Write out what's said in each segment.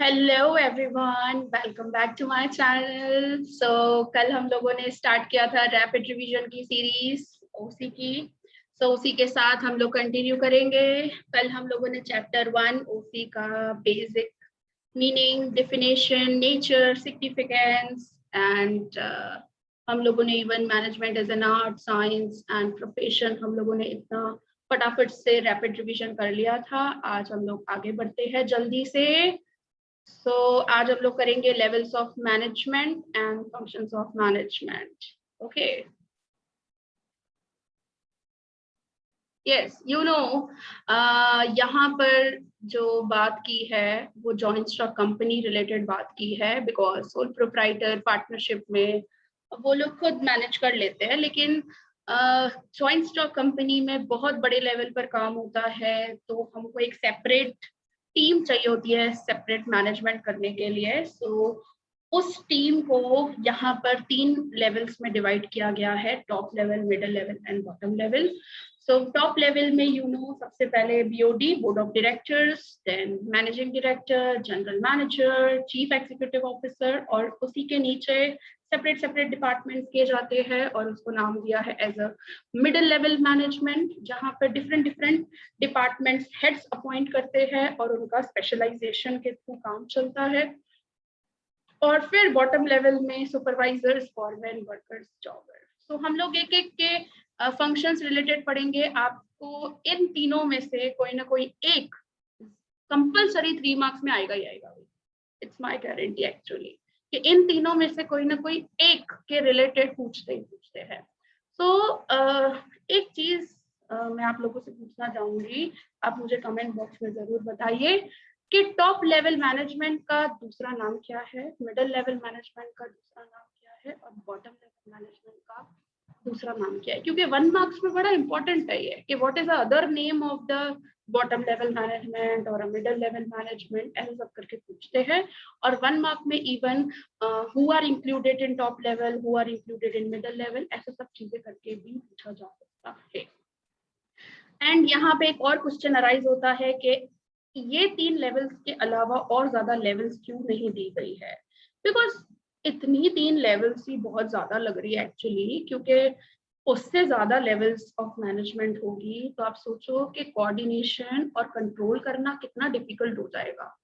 Hello everyone, welcome back to my channel. कल हम लोगों ने स्टार्ट किया था रैपिड रिवीजन की सीरीज ओसी की। उसी के साथ हम लोग कंटिन्यू करेंगे। कल हम लोगों ने चैप्टर 1 ओसी का basic meaning, definition, nature, significance and हम लोगों ने even management as an art, science and profession हम लोगों ने इतना फटाफट से रैपिड रिवीजन कर लिया था। आज हम लोग आगे बढ़ते हैं जल्दी से। आज हम लोग करेंगे levels of management and functions of management. Okay, yes, you know, यहाँ पर जो बात की है वो जॉइंट स्टॉक कंपनी रिलेटेड बात की है, बिकॉज सोल प्रोप्राइटर पार्टनरशिप में वो लोग खुद मैनेज कर लेते हैं, लेकिन जॉइंट स्टॉक कंपनी में बहुत बड़े लेवल पर काम होता है, तो हमको एक सेपरेट टीम चाहिए होती है सेपरेट मैनेजमेंट करने के लिए। उस टीम को यहाँ पर 3 लेवल्स में डिवाइड किया गया है: top level, middle level and bottom level. Top level में सबसे पहले BOD, board of directors, then managing director, general manager, chief executive officer, और उसी के नीचे सेपरेट डिपार्टमेंट्स किए जाते हैं, और उसको नाम दिया है as a middle level management, जहाँ पर डिफरेंट डिपार्टमेंट्स हेड्स अपॉइंट करते हैं और उनका स्पेशलाइजेशन के थ्रू काम चलता है। और फिर बॉटम लेवल में सुपरवाइजर्स, फॉरमैन, वर्कर्स, जॉबर्स। हम लोग एक एक के फंक्शंस रिलेटेड पढ़ेंगे। आपको इन तीनों में से कोई ना कोई एक कंपलसरी 3 मार्क्स में आएगा ही आएगा। इट्स माय गारंटी एक्चुअली कि इन तीनों में से कोई ना कोई एक के रिलेटेड पूछते ही पूछते हैं। एक चीज मैं आप लोगों से पूछना चाहूंगी, आप मुझे कमेंट बॉक्स में जरूर बताइए कि टॉप लेवल मैनेजमेंट का दूसरा नाम क्या है, मिडिल लेवल मैनेजमेंट का दूसरा नाम क्या है, और बॉटम लेवल मैनेजमेंट का दूसरा नाम क्या है। क्योंकि 1 मार्क्स में बड़ा इंपॉर्टेंट है ये कि what is the other name of the bottom level management और मिडिल लेवल मैनेजमेंट, ऐसे सब करके पूछते हैं। और 1 मार्क में even who are included in top level, who are included in middle level, ऐसे सब चीजें करके भी पूछा जा सकता है। एंड यहाँ पे एक और क्वेश्चन अराइज होता है कि ये 3 लेवल्स के अलावा और ज्यादा लेवल्स क्यों नहीं दी गई है, बिकॉज इतनी 3 लेवल्स ही बहुत ज्यादा लग रही है एक्चुअली, क्योंकि उससे ज्यादा लेवल्स ऑफ मैनेजमेंट होगी तो आप सोचो कि कोऑर्डिनेशन और कंट्रोल करना कितना डिफिकल्ट हो जाएगा।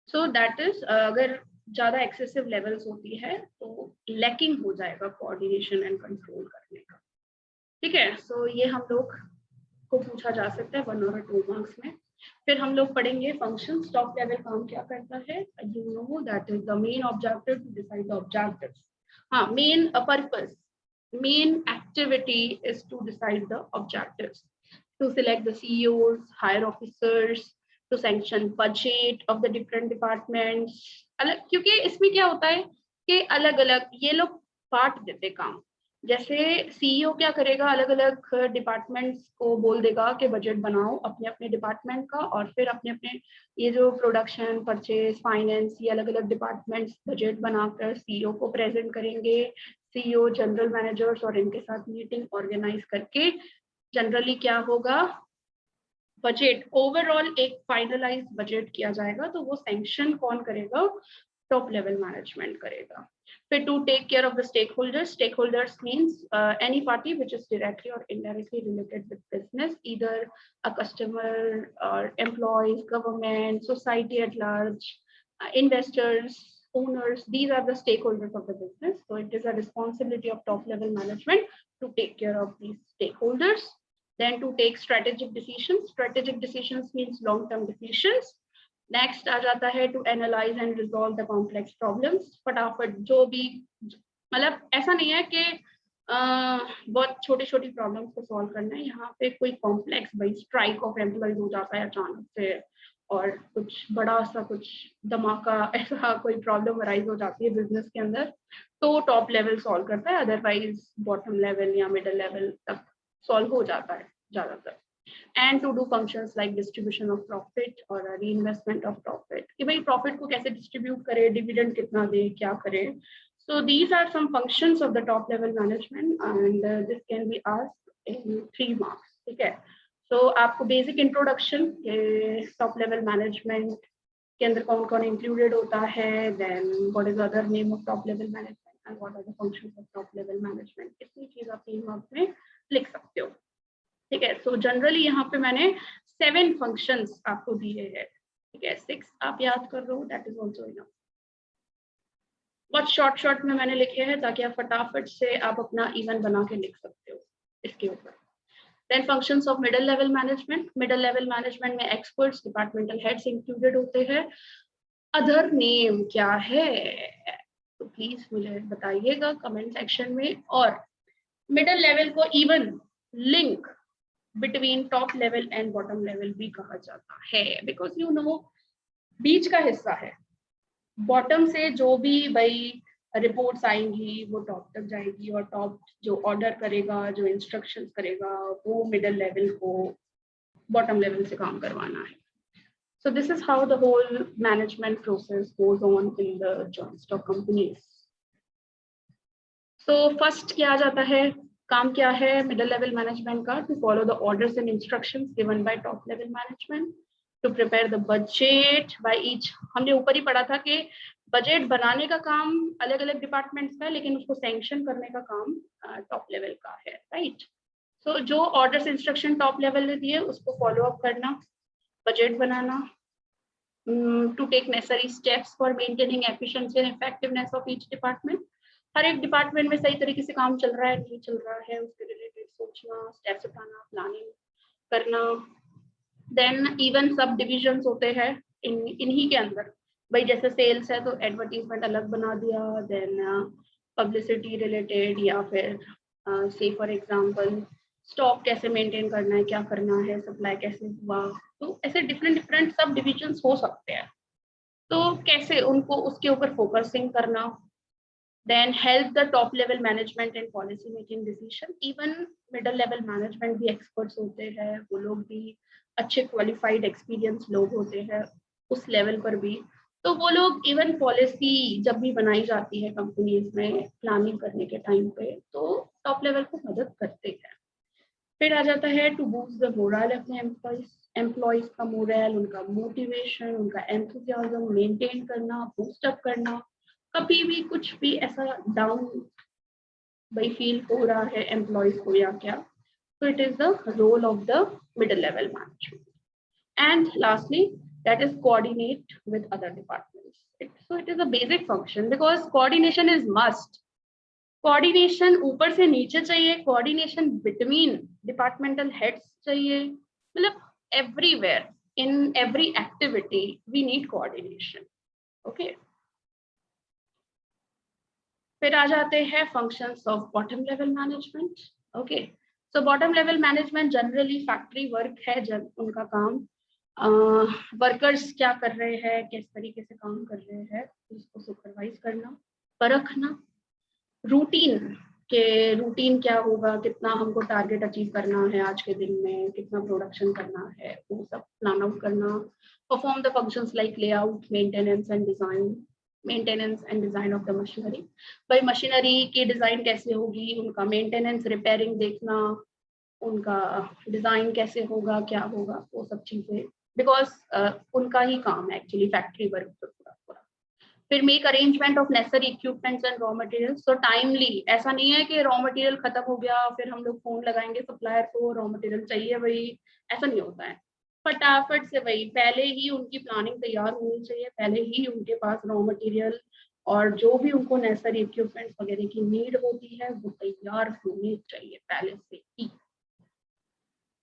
दैट इज अगर ज्यादा एक्सेसिव लेवल्स होती है तो लैकिंग हो जाएगा कोऑर्डिनेशन एंड कंट्रोल करने का। ठीक है, ये हम लोग को पूछा जा सकता है 1 और 2 मार्क्स में। फिर हम लोग पढ़ेंगे फंक्शंस। टॉप लेवल काम क्या करता है, you know that is the main objective to decide the objectives. हाँ, main purpose, main activity is to decide the objectives, to select the CEOs, hire officers, to sanction budget of the different departments। अलग, क्योंकि इसमें क्या होता है कि अलग अलग ये लोग पार्ट देते काम। जैसे सीईओ क्या करेगा, अलग अलग डिपार्टमेंट्स को बोल देगा कि बजट बनाओ अपने अपने डिपार्टमेंट का, और फिर अपने अपने ये जो प्रोडक्शन, परचेज, फाइनेंस, ये अलग अलग डिपार्टमेंट्स बजट बनाकर सीईओ को प्रेजेंट करेंगे। सीईओ, जनरल मैनेजर्स और इनके साथ मीटिंग ऑर्गेनाइज करके जनरली क्या होगा, बजट ओवरऑल एक फाइनलाइज बजट किया जाएगा, तो वो सैंक्शन कौन करेगा, टॉप लेवल मैनेजमेंट करेगा। फिर to take care of the stakeholders means any party which is directly और indirectly related with business, either a customer और employees, government, society at large, investors, owners, these are the stakeholders of the business. So it is a responsibility of top level management to take care of these stakeholders. Then to take strategic decisions. Strategic decisions means long-term decisions. Next आ जाता है to analyse and resolve the complex problems. फटाफट जो भी, मतलब ऐसा नहीं है कि बहुत छोटी छोटी प्रॉब्लम्स को सॉल्व करना है, यहाँ पे कोई कॉम्प्लेक्स, भाई स्ट्राइक ऑफ एम्प्लॉयज हो जाता है अचानक से, और कुछ बड़ा सा कुछ धमाका ऐसा कोई प्रॉब्लम अराइज हो जाती है बिजनेस के अंदर, तो टॉप लेवल सॉल्व करता है, अदरवाइज बॉटम लेवल या मिडिल लेवल तक सॉल्व हो जाता है ज्यादातर। And to do functions like distribution of profit और रीइन्वेस्टमेंट ऑफ प्रॉफिट, कि भाई प्रॉफिट को कैसे डिस्ट्रीब्यूट करे, डिविडेंड कितना दे, क्या करे। So these are some functions of the top level management and this can be asked in 3 marks. ठीक है, so आपको basic introduction top level management के अंदर कौन कौन इंक्लूडेड होता है, then what is other name of top level management and what are the functions of top level management, इतनी चीज आप 3 मार्क्स में लिख सकते हो। ठीक है, सो जनरली यहाँ पे मैंने 7 फंक्शंस आपको दिए हैं। ठीक है, 6 आप याद कर लो, दैट इज ऑल्सो इनफ। बहुत शॉर्ट में मैंने लिखे हैं ताकि आप फटाफट से आप अपना इवन बना के लिख सकते हो इसके ऊपर। Then functions of middle level management. Middle level management में एक्सपर्ट्स, डिपार्टमेंटल हेड्स इंक्लूडेड होते हैं। अदर नेम क्या है तो प्लीज मुझे बताइएगा कमेंट सेक्शन में। और मिडिल लेवल को even link between top level and bottom level भी कहा जाता है, बिकॉज यू नो बीच का हिस्सा है, बॉटम से जो भी भाई रिपोर्ट्स आएंगी वो टॉप तक जाएगी, और टॉप जो ऑर्डर करेगा, जो इंस्ट्रक्शंस करेगा, वो मिडिल लेवल को बॉटम लेवल से काम करवाना है। So this is how the whole management process goes on in the joint stock companies. So first क्या जाता है, काम क्या है middle level management का? To follow the orders and instructions given by top level management, to prepare the budget by each। हमने ऊपर ही पढ़ा था कि बजट बनाने का काम अलग अलग डिपार्टमेंट्स का है, लेकिन उसको सैंक्शन करने का काम टॉप लेवल का है, राइट। सो जो ऑर्डर्स इंस्ट्रक्शन टॉप लेवल ने दिए उसको फॉलो अप करना, budget banana, to take necessary steps for maintaining efficiency and effectiveness of each department। हर एक डिपार्टमेंट में सही तरीके से काम चल रहा है नहीं चल रहा है उसके रिलेटेड सोचना, स्टेप्स उठाना, प्लानिंग करना। देन इवन सब डिविजन्स होते हैं इन्हीं के अंदर, भाई जैसे सेल्स है तो एडवर्टीजमेंट अलग बना दिया, देन पब्लिसिटी रिलेटेड, या फिर से फॉर एग्जांपल स्टॉक कैसे मेंटेन करना है, क्या करना है, सप्लाई कैसे हुआ, तो ऐसे डिफरेंट सब डिविजन्स हो सकते हैं, तो कैसे उनको उसके ऊपर फोकसिंग करना। Then help the top level management and policy making decision. Even middle level management भी एक्सपर्ट्स होते हैं, वो लोग भी अच्छे क्वालिफाइड एक्सपीरियंस लोग होते हैं उस लेवल पर भी, तो वो लोग इवन पॉलिसी जब भी बनाई जाती है कंपनीज में प्लानिंग करने के टाइम पे, तो टॉप लेवल को मदद करते हैं। फिर आ जाता है टू बूस्ट द मोरल अपने एम्प्लॉइज का मोरल, उनका मोटिवेशन, उनका एंथुसियाज्म मेंटेन करना, बूस्ट अप करना। कभी भी कुछ भी ऐसा डाउन भाई फील हो रहा है एम्प्लॉइज को या क्या, तो it is the role of the middle level management. And lastly that is coordinate with other departments. So it is a basic function because coordination is must। Coordination ऊपर से नीचे चाहिए, कोऑर्डिनेशन बिटवीन डिपार्टमेंटल हेड्स चाहिए, मतलब everywhere in every activity we need coordination. Okay, फिर आ जाते हैं functions of bottom level management. Okay, so bottom level management generally factory work है, जब उनका काम वर्कर्स क्या कर रहे हैं, किस तरीके से काम कर रहे हैं, उसको सुपरवाइज करना, परखना, रूटीन क्या होगा, कितना हमको टारगेट अचीव करना है आज के दिन में, कितना प्रोडक्शन करना है, वो सब प्लान आउट करना। Perform the functions like layout, maintenance and design of the machinery. भाई मशीनरी की डिजाइन कैसे होगी, उनका मेंटेनेंस, रिपेयरिंग देखना, उनका डिजाइन कैसे होगा, क्या होगा, वो सब चीजें, बिकॉज उनका ही काम है एक्चुअली फैक्ट्री वर्क पूरा। फिर make arrangement of necessary equipments and raw materials. तो टाइमली, ऐसा नहीं है कि रॉ मटेरियल खत्म हो गया फिर हम लोग फोन लगाएंगे सप्लायर को रॉ मटेरियल चाहिए भाई, ऐसा नहीं होता है। फटाफट से भाई पहले ही उनकी प्लानिंग तैयार होनी चाहिए, पहले ही उनके पास रॉ मटेरियल और जो भी उनको नेसेसरी इक्विपमेंट्स वगैरह की नीड होती है वो तैयार होनी चाहिए पहले से ही।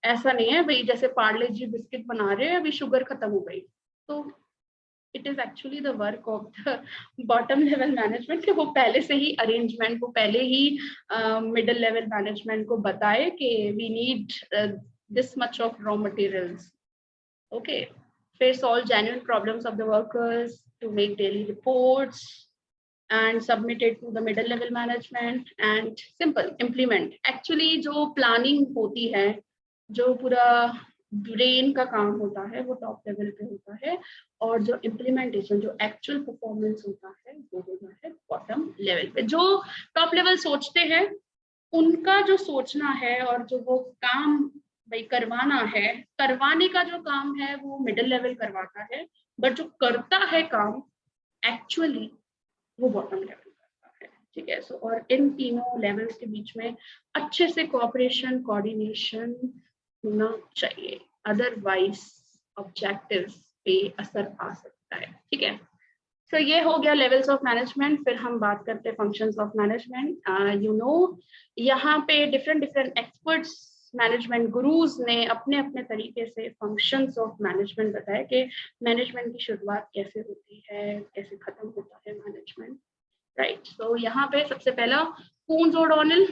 ऐसा नहीं है भाई जैसे पार्ले जी बिस्किट बना रहे हैं अभी शुगर खत्म हो गई, तो it is actually the work of the bottom level management कि वो पहले से ही अरेंजमेंट को पहले ही मिडिल लेवल मैनेजमेंट को बताए कि we need this much of raw materials. Okay, फिर solve genuine problems of the workers, to make daily reports and submitted to the middle level management and simple implement। Actually जो planning होती है, जो पूरा brain का काम होता है वो टॉप लेवल पे होता है, और जो इम्प्लीमेंटेशन, जो एक्चुअल परफॉर्मेंस होता है वो होता है बॉटम लेवल पे। जो टॉप लेवल सोचते हैं उनका जो सोचना है और जो वो काम भाई करवाना है, करवाने का जो काम है वो मिडिल लेवल करवाता है, बट जो करता है काम एक्चुअली वो बॉटम लेवल करता है। ठीक है, सो और इन तीनों लेवल्स के बीच में अच्छे से कोऑपरेशन कोऑर्डिनेशन होना चाहिए, अदरवाइज ऑब्जेक्टिव्स पे असर आ सकता है। ठीक है, सो ये हो गया लेवल्स ऑफ मैनेजमेंट। फिर हम बात करते हैं functions of management. You know यहाँ पे different different experts, management gurus ने अपने अपने तरीके से फंक्शंस ऑफ मैनेजमेंट बताया कि मैनेजमेंट की शुरुआत कैसे होती है, कैसे खत्म होता है मैनेजमेंट, राइट। सो यहाँ पे सबसे पहला कून्स ओडोनिल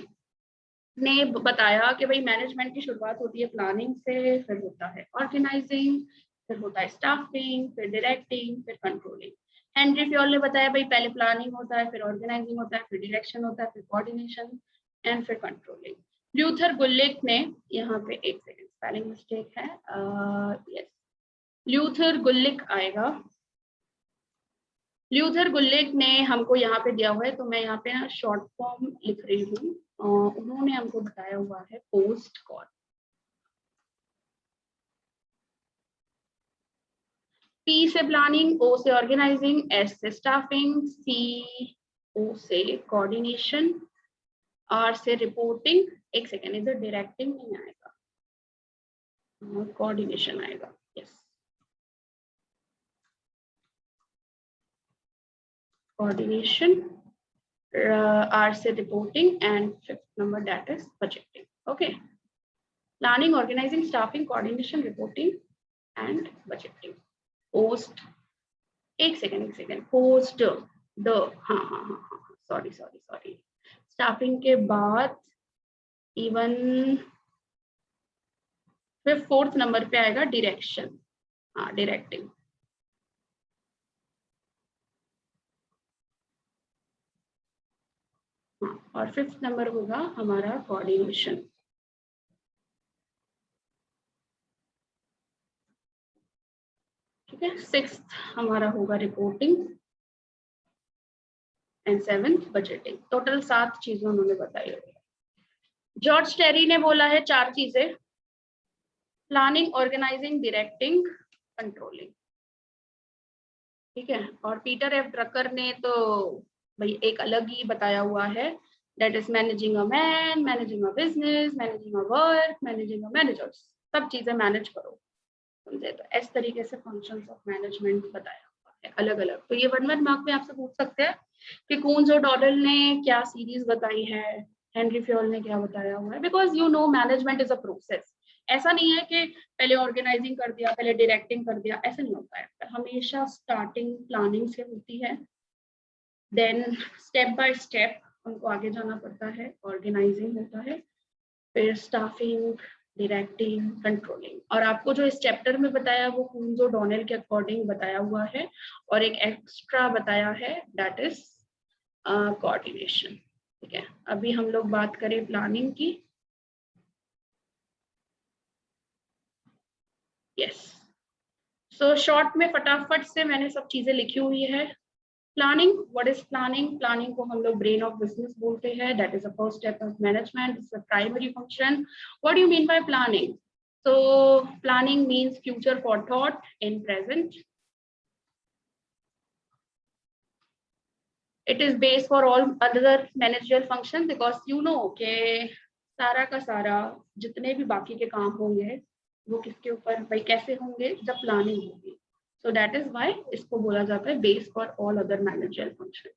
ने बताया कि भाई मैनेजमेंट की शुरुआत होती है प्लानिंग से, फिर होता है ऑर्गेनाइजिंग, फिर होता है स्टाफिंग, फिर डायरेक्टिंग, फिर कंट्रोलिंग। हेनरी फ्योल ने बताया भाई पहले प्लानिंग होता है, फिर ऑर्गेनाइजिंग होता है, फिर डायरेक्शन होता है, फिर कोऑर्डिनेशन एंड फिर कंट्रोलिंग। ल्यूथर गुलिक ने, यहाँ पे एक सेकंड स्पेलिंग मिस्टेक है, यस ल्यूथर गुलिक आएगा। ल्यूथर गुलिक ने हमको यहाँ पे दिया हुआ है, तो मैं यहाँ पे ना शॉर्ट फॉर्म लिख रही हूँ। उन्होंने हमको बताया हुआ है पोस्ट कॉल। पी से प्लानिंग, ओ से ऑर्गेनाइजिंग, एस से स्टाफिंग, सी ओ से कोऑर्डिनेशन, आर से रिपोर्टिंग, एक सेकेंड इधर डायरेक्टिंग नहीं आएगा, कोऑर्डिनेशन आएगा, यस कोऑर्डिनेशन, R से reporting and fifth number that is budgeting. Okay, planning, organising, staffing, coordination, reporting and budgeting. Post, एक सेकेंड पोस्ट द, हाँ हाँ हाँ हाँ सॉरी सॉरी सॉरी, स्टाफिंग के बाद इवन फिर फोर्थ नंबर पे आएगा डायरेक्शन, हाँ डायरेक्टिंग। हाँ, और फिफ्थ नंबर होगा हमारा कोऑर्डिनेशन। ठीक है, सिक्स्थ हमारा होगा reporting and seventh budgeting. Total 7 चीजें उन्होंने बताई हुई है। जॉर्ज टेरी ने बोला है 4 चीजें, प्लानिंग, ऑर्गेनाइजिंग, डायरेक्टिंग, कंट्रोलिंग। ठीक है, और पीटर एफ ड्रकर ने तो भाई एक अलग ही बताया हुआ है, that is managing a man, managing a business, managing a work, managing a managers. सब चीजें मैनेज करो, समझे। तो इस तरीके से फंक्शंस ऑफ मैनेजमेंट बताया हुआ है अलग अलग। तो ये 1 मार्क में आपसे पूछ सकते हैं कि कून्स और डॉडल ने क्या सीरीज बताई है, हेनरी फ्योल ने क्या बताया हुआ है, because you know management is a process. ऐसा नहीं है कि पहले ऑर्गेनाइजिंग कर दिया, पहले डायरेक्टिंग कर दिया, ऐसा नहीं होता है। हमेशा स्टार्टिंग प्लानिंग से होती है, देन स्टेप बाय स्टेप उनको आगे जाना पड़ता है, ऑर्गेनाइजिंग होता है, फिर स्टाफिंग, डायरेक्टिंग, कंट्रोलिंग। और आपको जो इस चैप्टर में बताया वो कून्स और डॉनेल के अकॉर्डिंग बताया हुआ है, और एक एक्स्ट्रा बताया है दैट इज कोऑर्डिनेशन। ठीक है, अभी हम लोग बात करें प्लानिंग की। यस, सो शॉर्ट में फटाफट से मैंने सब चीजें लिखी हुई है। Planning, what is planning? Planning को हम लोग ब्रेन ऑफ बिजनेस बोलते हैं, that is the first step of management, it's a primary function. What do you mean by planning? So planning means future forethought in present. It is based for all other managerial functions because you know के सारा का सारा जितने भी बाकी के काम होंगे वो किसके ऊपर भाई कैसे होंगे, जब प्लानिंग होगी। So that is why इसको बोला जाता है base for all other managerial function.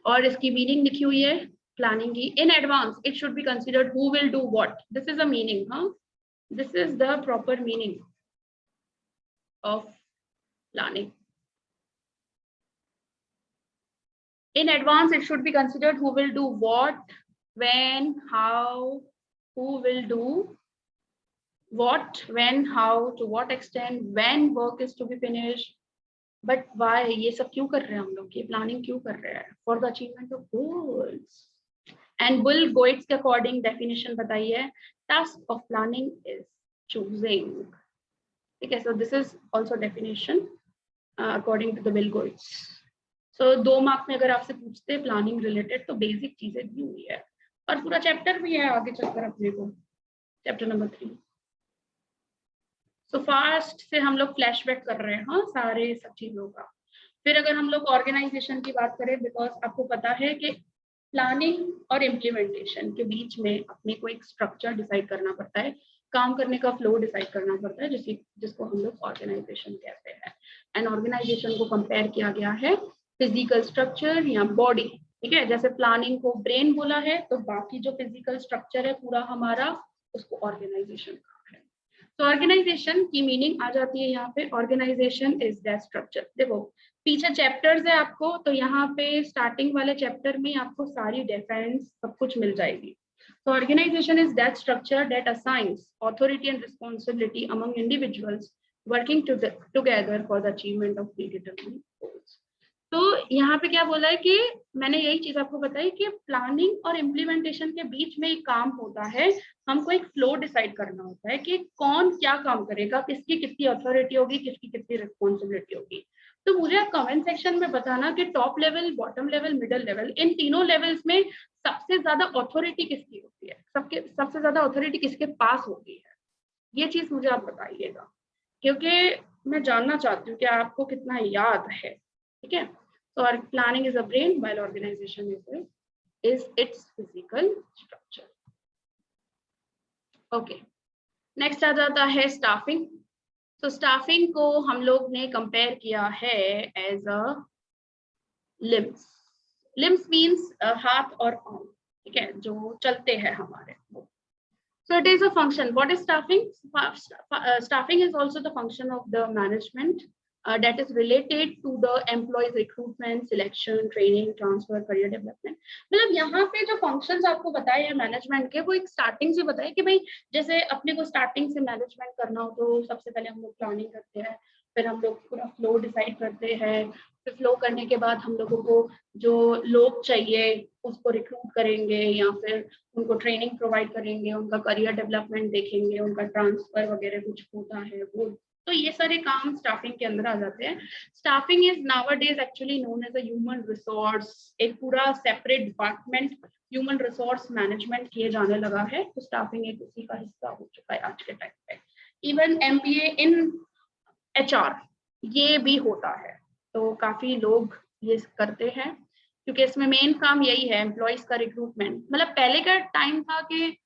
और इसकी मीनिंग लिखी हुई है प्लानिंग की, in advance it should be considered who will do what. This is a meaning, हाँ, this is the proper meaning of planning. In advance it should be considered who will do what, when, how, who will do what, when, how, to what extent, when work is to be finished, but why, ये सब क्यों कर रहे हैं हम लोग, ये planning क्यों कर रहे हैं? For the achievement of goals. And Bill Gates के अकॉर्डिंग डेफिनेशन बताई है, task of planning is choosing. ठीक है, so this is also definition according to the Bill Gates. So 2 mark में अगर आपसे पूछते हैं प्लानिंग रिलेटेड तो बेसिक चीजें दी हुई है, और पूरा चैप्टर भी है आगे चलकर अपने को, चैप्टर नंबर 3। सो फास्ट से हम लोग फ्लैशबैक कर रहे हैं हाँ सारे सब चीजों का। फिर अगर हम लोग ऑर्गेनाइजेशन की बात करें, बिकॉज आपको पता है कि प्लानिंग और इम्प्लीमेंटेशन के बीच में अपने को एक स्ट्रक्चर डिसाइड करना पड़ता है, काम करने का फ्लो डिसाइड करना पड़ता है, जिसको हम लोग ऑर्गेनाइजेशन कहते हैं। एंड ऑर्गेनाइजेशन को कंपेयर किया गया है फिजिकल स्ट्रक्चर या बॉडी, ठीक है। जैसे प्लानिंग को ब्रेन बोला है, तो बाकी जो फिजिकल स्ट्रक्चर है पूरा हमारा, उसको ऑर्गेनाइजेशन कहा है। तो ऑर्गेनाइजेशन की मीनिंग आ जाती है यहाँ पे, ऑर्गेनाइजेशन इज दैट स्ट्रक्चर। देखो पीछे चैप्टर्स है आपको, तो यहाँ पे स्टार्टिंग वाले चैप्टर में आपको सारी डिफरेंस सब कुछ मिल जाएगी। So organization is that structure that assigns authority and responsibility among individuals working together for the achievement of predetermined goals. तो यहाँ पे क्या बोला है कि मैंने यही चीज आपको बताई कि प्लानिंग और इम्प्लीमेंटेशन के बीच में एक काम होता है, हमको एक फ्लो डिसाइड करना होता है कि कौन क्या काम करेगा, किसकी कितनी अथॉरिटी होगी, किसकी कितनी रिस्पॉन्सिबिलिटी होगी। तो मुझे कमेंट सेक्शन में बताना कि top level, bottom level, middle level, इन तीनों लेवल्स में सबसे ज्यादा अथॉरिटी किसकी होती है, सबसे ज्यादा अथॉरिटी किसके पास होती है, ये चीज मुझे आप बताइएगा, क्योंकि मैं जानना चाहती हूँ कि आपको कितना याद है, ठीक है। So our planning is a brain while organization is its physical structure. Okay. Next आ जाता है staffing. So staffing को हम लोग ने compare किया है as a limbs. Limbs means हाथ और arm, ठीक है, जो चलते हैं हमारे। So it is a function. What is staffing? Staffing is also the function of the management that is related to the employees recruitment, selection, training, transfer, career development. मतलब यहाँ पे जो functions आपको बताए हैं मैनेजमेंट के, वो एक स्टार्टिंग से बताए कि भाई जैसे अपने को स्टार्टिंग से मैनेजमेंट करना हो तो सबसे पहले हम लोग प्लानिंग करते हैं, फिर हम लोग पूरा फ्लो डिसाइड करते हैं, फिर फ्लो करने के बाद हम लोगों को जो लोग चाहिए उसको रिक्रूट करेंगे या फिर उनको ट्रेनिंग प्रोवाइड करेंगे, उनका करियर डेवलपमेंट देखेंगे, उनका ट्रांसफर वगैरह कुछ होता है वो, तो ये सारे काम स्टाफिंग के अंदर आ जाते हैं। Staffing is nowadays actually known as a human resource, एक पूरा separate department human resource management किए जाने लगा है, तो स्टाफिंग एक उसी का हिस्सा हो चुका है आज के टाइम पे। इवन MBA इन HR ये भी होता है, तो काफी लोग ये करते हैं क्योंकि इसमें मेन काम यही है, एम्प्लॉइज का रिक्रूटमेंट। मतलब पहले का टाइम था कि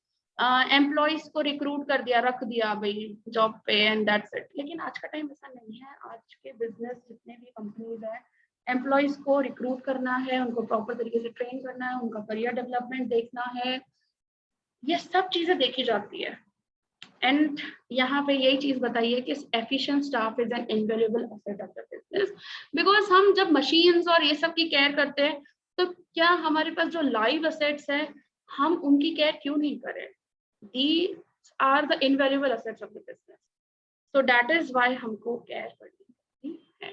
एम्प्लॉइज को रिक्रूट कर दिया, रख दिया भाई जॉब पे एंड दैट्स इट, लेकिन आज का टाइम ऐसा नहीं है। आज के बिजनेस जितने भी कंपनीज हैं, एम्प्लॉइज को रिक्रूट करना है, उनको प्रॉपर तरीके से ट्रेन करना है, उनका करियर डेवलपमेंट देखना है, ये सब चीजें देखी जाती है। एंड यहाँ पे यही चीज बताइए कि efficient staff is an invaluable asset of the business, because हम जब मशीन्स और ये सब की केयर करते हैं, तो क्या हमारे पास जो लाइव एसेट्स है हम उनकी केयर क्यों नहीं करें? These are the invaluable assets of the business, so that is why हमको केयर करनी है।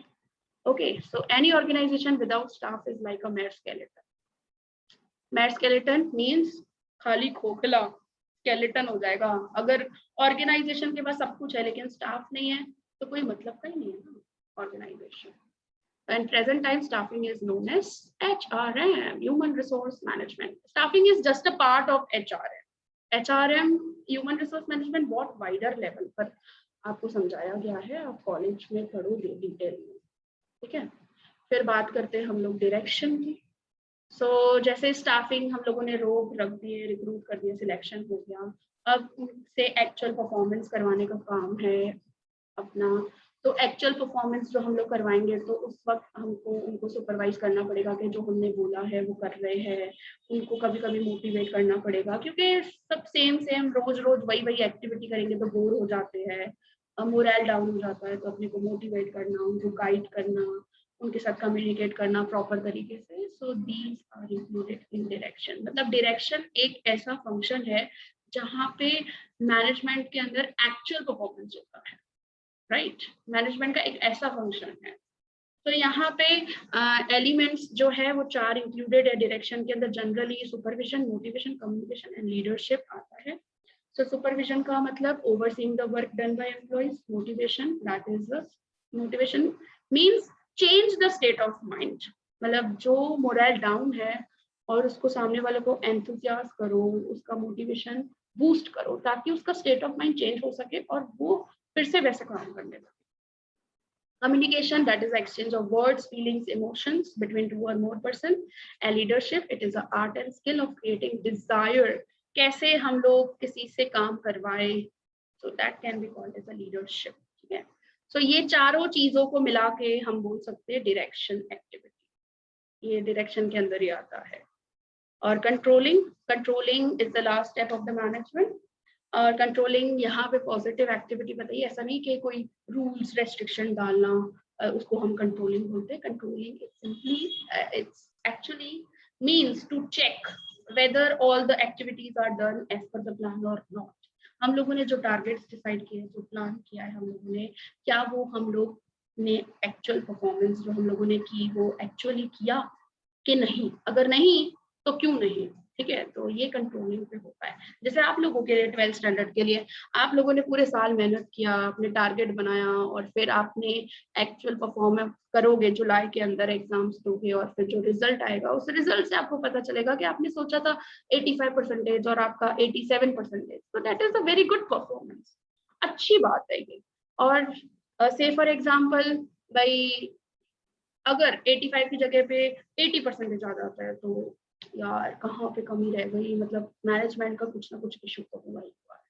Okay, so any organization without staff is like a mere skeleton. Mere skeleton means खाली खोखला स्केलेटन हो जाएगा। अगर ऑर्गेनाइजेशन के पास सब कुछ है लेकिन स्टाफ नहीं है तो कोई मतलब का ही नहीं है ना organisation. In present time, staffing is known as HRM, Human Resource Management. Staffing is just a part of HRM. HRM, Human Resource Management, बहुत wider level पर आपको समझाया गया है, आप कॉलेज में पढ़ोगे डिटेल में, ठीक है। फिर बात करते हैं हम लोग डायरेक्शन की। जैसे स्टाफिंग हम लोगों ने रोक रख दिए, रिक्रूट कर दिए, सिलेक्शन हो गया, अब उनसे एक्चुअल परफॉर्मेंस करवाने का काम है अपना। तो एक्चुअल परफॉर्मेंस जो हम लोग करवाएंगे तो उस वक्त हमको उनको सुपरवाइज करना पड़ेगा कि जो हमने बोला है वो कर रहे हैं, उनको कभी कभी मोटिवेट करना पड़ेगा, क्योंकि सब सेम रोज वही एक्टिविटी करेंगे तो बोर हो जाते हैं, मोरल डाउन हो जाता है। तो अपने को मोटिवेट करना, उनको गाइड करना, उनके साथ कम्युनिकेट करना प्रॉपर तरीके से। So these are included in direction. मतलब डायरेक्शन एक ऐसा फंक्शन है जहाँ पे मैनेजमेंट के अंदर एक्चुअल परफॉर्मेंस होता है, राइट। मैनेजमेंट का एक ऐसा फंक्शन है। तो यहाँ पे एलिमेंट्स जो है वो 4 इंक्लूडेड है डायरेक्शन के अंदर। Generally supervision, motivation, communication and leadership आता है। सो सुपरविजन का मतलब overseeing the work done by employees. Motivation, that is the motivation means change the state of mind, मतलब जो मोरल डाउन है और उसको सामने वाले को एंथुसियास्ट करो, उसका मोटिवेशन बूस्ट करो ताकि उसका स्टेट ऑफ माइंड चेंज हो सके और वो फिर से वैसे काम करने लगे। Communication, that is exchange of words, feelings, emotions between two or more person. And leadership, it is the art and skill of creating desire. कैसे हम लोग किसी से काम करवाए, so that can be called as a leadership. ठीक है, so ये चारों चीजों को मिला के हम बोल सकते हैं direction activity, ये direction के अंदर ही आता है. और controlling is the last step of the management. और कंट्रोलिंग यहाँ पे पॉजिटिव एक्टिविटी बताइए, ऐसा नहीं कि कोई रूल्स रेस्ट्रिक्शन डालना, उसको हम कंट्रोलिंग बोलते हैं. Controlling is simply it's actually means to check whether all the activities are done as per the plan or not. हम लोगों ने जो टारगेट्स डिसाइड किए, जो प्लान किया है हम लोगों ने, क्या वो हम लोग ने एक्चुअल परफॉर्मेंस जो हम लोगों ने की वो एक्चुअली किया कि नहीं, अगर नहीं तो क्यों नहीं. ठीक है, तो ये कंट्रोलिंग पे होता है. जैसे आप लोगों के लिए 12th स्टैंडर्ड के लिए आप लोगों ने पूरे साल मेहनत किया, अपने टारगेट बनाया और फिर आपने एक्चुअल परफॉर्मेंस करोगे, जुलाई के अंदर एग्जाम्स दोगे और फिर जो रिजल्ट आएगा उस रिजल्ट से आपको पता चलेगा कि आपने सोचा था 85% और आपका 87%. तो that is a very good performance, अच्छी बात है ये. और से फॉर एग्जाम्पल भाई अगर 85 की जगह पे 80% आ जाता है तो यार कहाँ पे कमी रह गई, मतलब मैनेजमेंट का कुछ ना कुछ इशू तो हुआ ही हुआ है.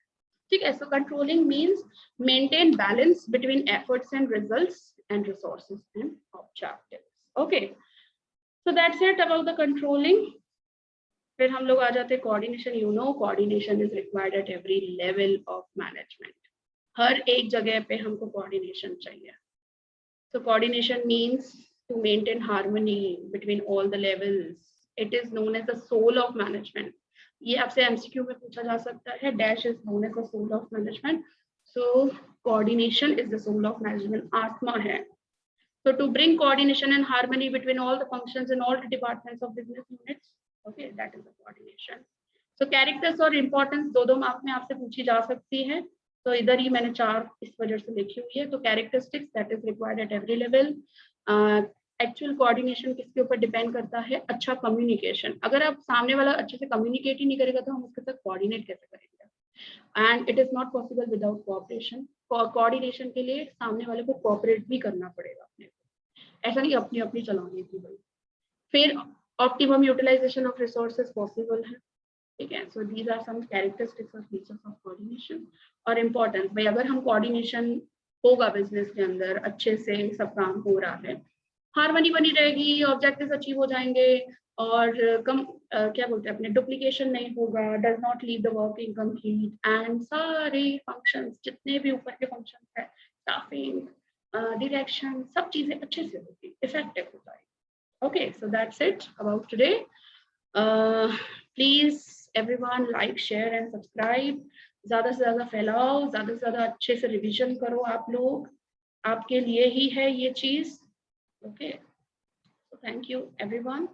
ठीक है, so controlling means maintain balance between efforts and results and resources and objectives. Okay, so that's it about the controlling. फिर हम लोग आ जाते हैं coordination. You know coordination is required at every level of management. हर एक जगह पे हमको कोऑर्डिनेशन चाहिए. So coordination means to maintain harmony between all the levels. It is known as the soul of management. ये आपसे MCQ में पूछा जा सकता है. Dash is known as the soul of management. So coordination is the soul of management. आत्मा है. So to bring coordination and harmony between all the functions and all the departments of business units. Okay, that is the coordination. So characters और importance दो mark में आपसे पूछी जा सकती है. तो इधर ही मैंने 4 इस वजह से लिखी हुई है. तो characteristics that is required at every level. Actual coordination किसके ऊपर डिपेंड करता है? अच्छा कम्युनिकेशन. अगर आप सामने वाला अच्छे से कम्युनिकेट ही नहीं करेगा तो हम उसके साथ कोऑर्डिनेट कैसे करेंगे? And it is not possible without cooperation. Coordination के लिए सामने वाले को कोऑपरेट भी करना पड़ेगा अपने को, ऐसा नहीं अपनी अपनी चलाने की भाई. फिर optimum utilisation of resources possible है. ठीक है, so these are some characteristics of features of coordination. और इम्पोर्टेंस भाई, अगर हम कोऑर्डिनेशन होगा बिजनेस के अंदर, अच्छे से सब काम हो रहा है, हार्मनी बनी रहेगी, ऑब्जेक्टिव्स अचीव हो जाएंगे और कम क्या बोलते हैं अपने डुप्लीकेशन नहीं होगा, does not leave the work incomplete, and सारे फंक्शंस जितने भी ऊपर के फंक्शंस है, स्टाफिंग, डायरेक्शन, सब चीजें अच्छे से होगी, इफेक्टिव हो जाएगी. Okay, so that's it about today. Please everyone like, share and subscribe. ज्यादा से ज्यादा फैलाओ, ज्यादा से ज्यादा अच्छे से रिविजन करो. आप लोग, आपके लिए ही है ये चीज. Okay, so thank you everyone.